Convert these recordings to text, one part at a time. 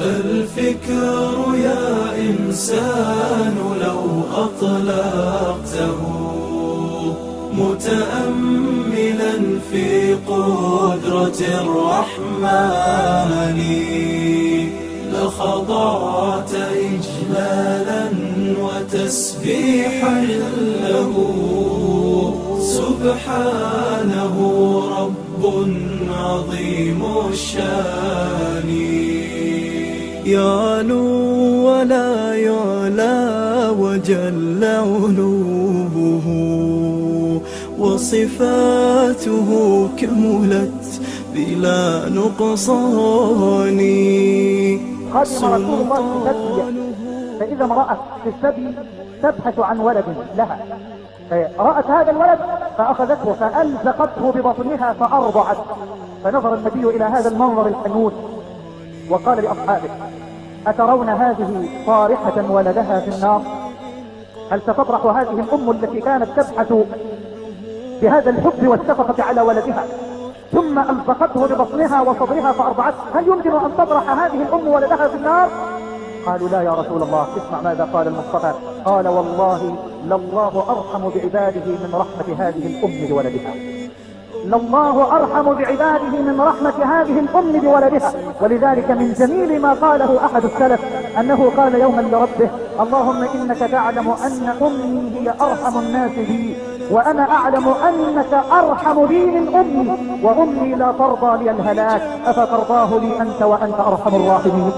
الفكر يا إنسان لو أطلقته متأملا في قدرة الرحمن لخضعت إجلالا وتسبيحا له. سبحانه رب عظيم الشان يعلو ولا يعلى وجل علوه وصفاته كملت بلا نقصان. قدم رسول الله السبي، فإذا امرأة في السبي تبحث عن ولد لها، رأت هذا الولد فأخذته فألزقته ببطنها فأرضعت. فنظر النبي إلى هذا المنظر الحنون وقال لأصحابه: أترون هذه طارحة ولدها في النار؟ هل ستطرح هذه الأم التي كانت تبحث بهذا الحب والشفقة على ولدها ثم ألزقته ببطنها وصدرها فأرضعته، هل يمكن أن تطرح هذه الأم ولدها في النار؟ قالوا: لا يا رسول الله. اسمع ماذا قال المصطفى، قال: والله لله أرحم بعباده من رحمة هذه الأم بولدها. لله أرحم بعباده من رحمة هذه الأم بولدها. ولذلك من جميل ما قاله أحد السلف أنه قال يوما لربه: اللهم إنك تعلم أن أمي هي أرحم الناس بي، وأنا أعلم أنك أرحم بي من أمي، وأمي لا ترضى لي الهلاك، أفترضاه لي أنت وأنت أرحم الراحمين؟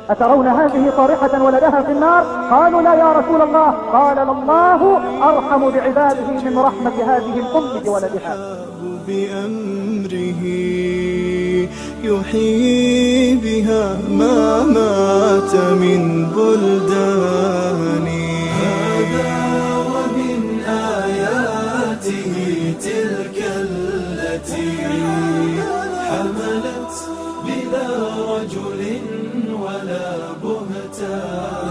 أترون هذه طارحة ولدها في النار؟ قالوا: لا يا رسول الله. قال: الله أرحم بعباده من رحمة هذه الأم بولدها. بأمره يحيي بها ما مات من بلدان. هذا ومن آياته تلك التي حملت بلا رجل ولا بهتان.